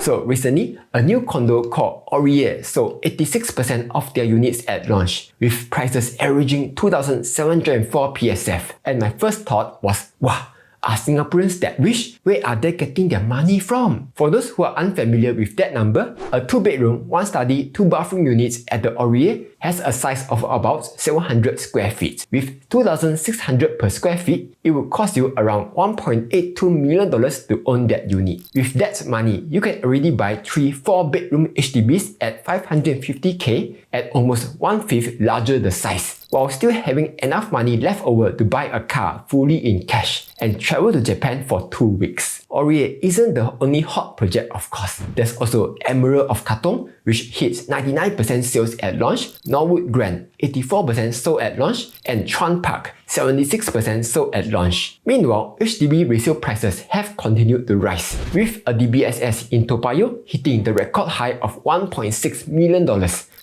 So recently, a new condo called Orier sold 86% of their units at launch, with prices averaging 2,704 PSF. And my first thought was, wow, are Singaporeans that rich? Where are they getting their money from? For those who are unfamiliar with that number, a 2-bedroom, 1-study, 2-bathroom units at the Orier has a size of about 700 square feet. With 2,600 per square feet, it would cost you around $1.82 million to own that unit. With that money, you can already buy 3 4-bedroom HDBs at 550k at almost 1/5 larger the size, while still having enough money left over to buy a car fully in cash and travel to Japan for 2 weeks. Orier isn't the only hot project, of course. There's also Emerald of Katong, which hits 99% sales at launch, Norwood Grand, 84% sold at launch, and Chuan Park, 76% sold at launch. Meanwhile, HDB resale prices have continued to rise, with a DBSS in Toa Payoh hitting the record high of $1.6 million,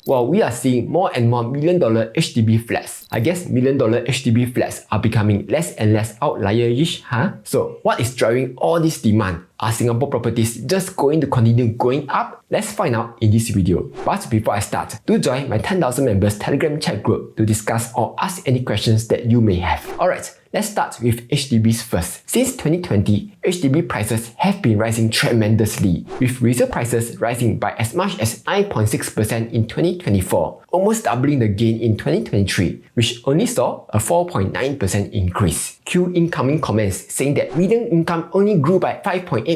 while we are seeing more and more million-dollar HDB flats. I guess million-dollar HDB flats are becoming less and less outlier-ish, huh? So what is driving all this demand? Are Singapore properties just going to continue going up? Let's find out in this video. But before I start, do join my 10,000 members Telegram chat group to discuss or ask any questions that you may have. Alright, let's start with HDBs first. Since 2020, HDB prices have been rising tremendously, with resale prices rising by as much as 9.6% in 2024, almost doubling the gain in 2023, which only saw a 4.9% increase. Cue incoming comments saying that median income only grew by 5.8%.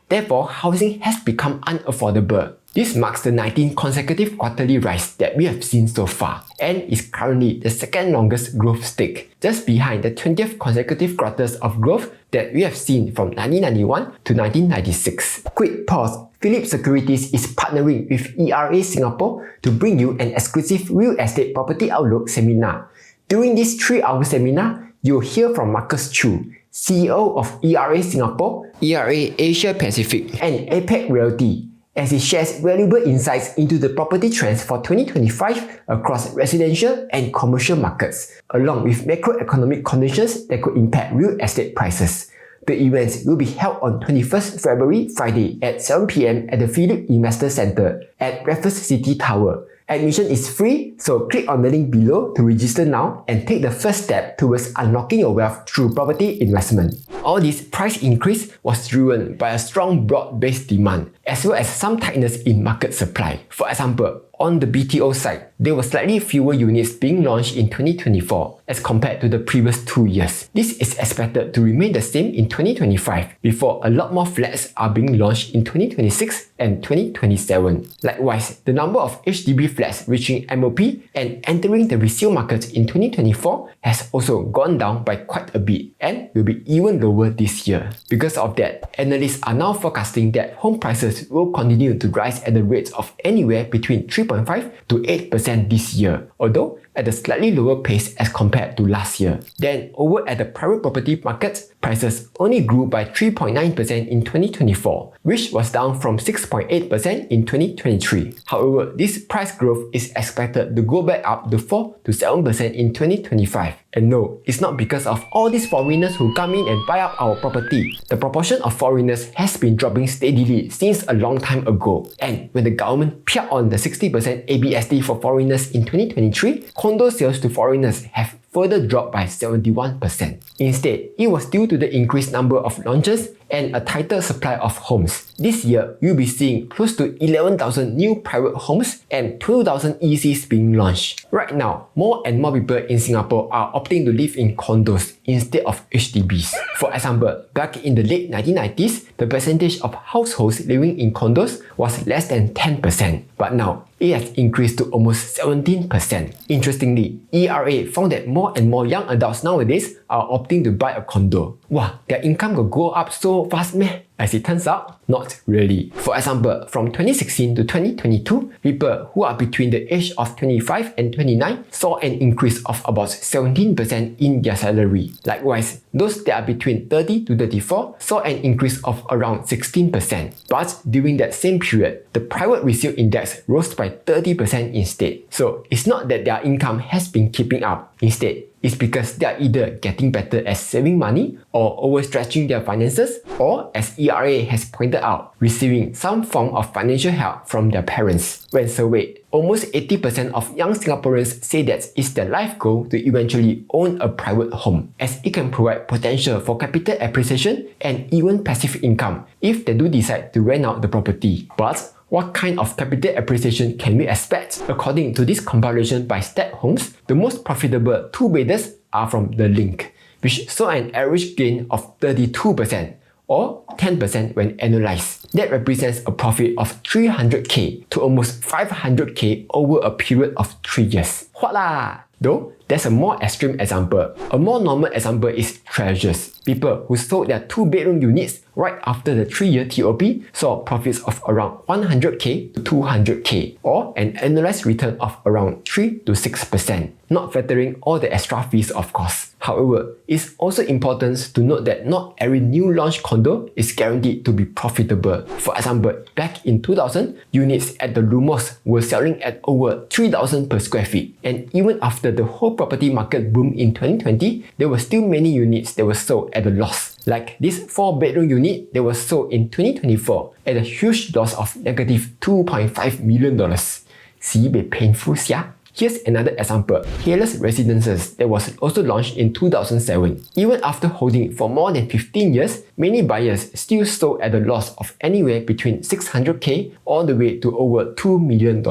Therefore, housing has become unaffordable. This marks the 19th consecutive quarterly rise that we have seen so far, and is currently the second longest growth streak, just behind the 20th consecutive quarters of growth that we have seen from 1991 to 1996. Quick pause. Phillip Securities is partnering with ERA Singapore to bring you an exclusive real estate property outlook seminar. During this 3-hour seminar, you'll hear from Marcus Chu, CEO of ERA Singapore, ERA Asia Pacific, and APEC Realty, as he shares valuable insights into the property trends for 2025 across residential and commercial markets, along with macroeconomic conditions that could impact real estate prices. The events will be held on 21st February, Friday at 7 p.m. at the Phillip Investor Centre at Raffles City Tower. Admission is free, so click on the link below to register now and take the first step towards unlocking your wealth through property investment. All this price increase was driven by a strong broad-based demand, as well as some tightness in market supply. For example, on the BTO side, there were slightly fewer units being launched in 2024 as compared to the previous 2 years. This is expected to remain the same in 2025, before a lot more flats are being launched in 2026 and 2027. Likewise, the number of HDB flats reaching MOP and entering the resale market in 2024 has also gone down by quite a bit and will be even lower this year. Because of that, analysts are now forecasting that home prices will continue to rise at the rates of anywhere between 3.5 to 8% this year, although at a slightly lower pace as compared to last year. Then, over at the private property market, prices only grew by 3.9% in 2024, which was down from 6.8% in 2023. However, this price growth is expected to go back up to 4 to 7% in 2025. And no, it's not because of all these foreigners who come in and buy up our property. The proportion of foreigners has been dropping steadily since a long time ago. And when the government put on the 60% ABSD for foreigners in 2023, condo sales to foreigners have further dropped by 71%. Instead, it was due to the increased number of launches and a tighter supply of homes. This year, you'll be seeing close to 11,000 new private homes and 12,000 ECs being launched. Right now, more and more people in Singapore are opting to live in condos instead of HDBs. For example, back in the late 1990s, the percentage of households living in condos was less than 10%, but now it has increased to almost 17%. Interestingly, ERA found that more and more young adults nowadays are opting to buy a condo. Wow, their income could go up so fast meh? As it turns out, not really. For example, from 2016 to 2022, people who are between the age of 25 and 29 saw an increase of about 17% in their salary. Likewise, those that are between 30 to 34 saw an increase of around 16%. But during that same period, the private resale index rose by 30% instead. So it's not that their income has been keeping up. Instead, is because they are either getting better at saving money or overstretching their finances, or as ERA has pointed out, receiving some form of financial help from their parents. When surveyed, almost 80% of young Singaporeans say that it's their life goal to eventually own a private home, as it can provide potential for capital appreciation and even passive income if they do decide to rent out the property. But what kind of capital appreciation can we expect? According to this compilation by Stat Homes, the most profitable two-bedders are from The Link, which saw an average gain of 32%, or 10% when annualized. That represents a profit of 300k to almost 500k over a period of 3 years. Voila! Though, there's a more extreme example. A more normal example is Treasures. People who sold their 2-bedroom units right after the 3-year TOP saw profits of around 100k to 200k, or an annualized return of around 3 to 6%, not factoring all the extra fees of course. However, it's also important to note that not every new launch condo is guaranteed to be profitable. For example, back in 2000, units at the Lumos were selling at over 3,000 per square feet, and even after the whole property market boomed in 2020, there were still many units that were sold at a loss. Like this 4-bedroom unit that was sold in 2024 at a huge loss of negative $2.5 million. Sibei painful sia. Here's another example, Hayless Residences, that was also launched in 2007. Even after holding for more than 15 years, many buyers still sold at a loss of anywhere between 600k all the way to over $2 million.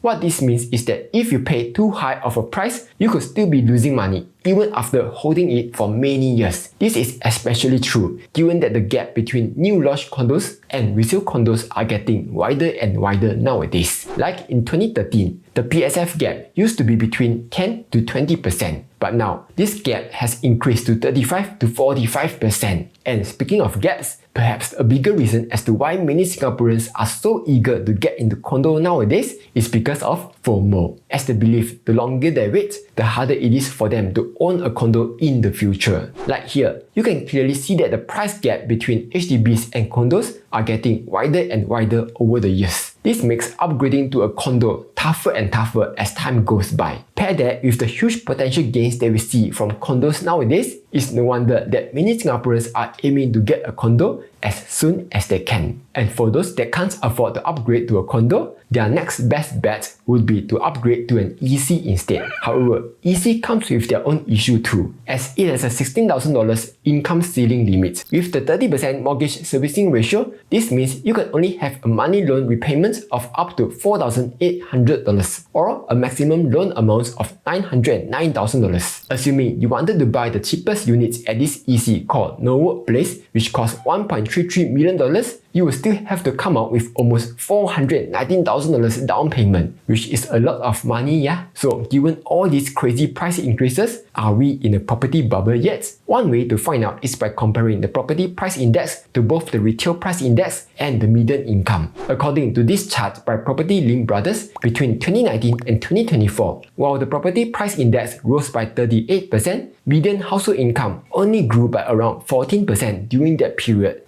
What this means is that if you pay too high of a price, you could still be losing money even after holding it for many years. This is especially true given that the gap between new launch condos and resale condos are getting wider and wider nowadays. Like in 2013, the PSF gap used to be between 10 to 20%. But now, this gap has increased to 35 to 45%. And speaking of gaps, perhaps a bigger reason as to why many Singaporeans are so eager to get into condo nowadays is because of FOMO, as they believe the longer they wait, the harder it is for them to own a condo in the future. Like here, you can clearly see that the price gap between HDBs and condos are getting wider and wider over the years. This makes upgrading to a condo tougher and tougher as time goes by. Pair that with the huge potential gains that we see from condos nowadays, it's no wonder that many Singaporeans are aiming to get a condo as soon as they can. And for those that can't afford to upgrade to a condo, their next best bet would be to upgrade to an EC instead. However, EC comes with their own issue too, as it has a $16,000 income ceiling limit. With the 30% mortgage servicing ratio, this means you can only have a money loan repayment of up to $4,800 or a maximum loan amount of $909,000. Assuming you wanted to buy the cheapest units at this EC called No Workplace, which costs $1.33 million, you will still have to come out with almost $419,000 down payment, which is a lot of money, yeah? So given all these crazy price increases, are we in a property bubble yet? One way to find out is by comparing the property price index to both the retail price index and the median income. According to this chart by Property Link Brothers, between 2019 and 2024, while the property price index rose by 38%, median household income only grew by around 14% during that period.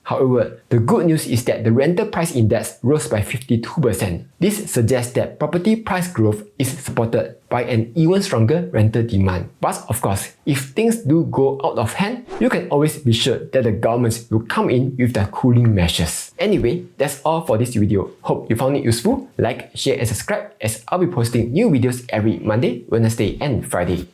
However, the good news is that the rental price index rose by 52%. This suggests that property price growth is supported by an even stronger rental demand. But of course, if things do go out of hand, you can always be sure that the government will come in with their cooling measures. Anyway, that's all for this video. Hope you found it useful. Like, share and subscribe as I'll be posting new videos every Monday, Wednesday and Friday.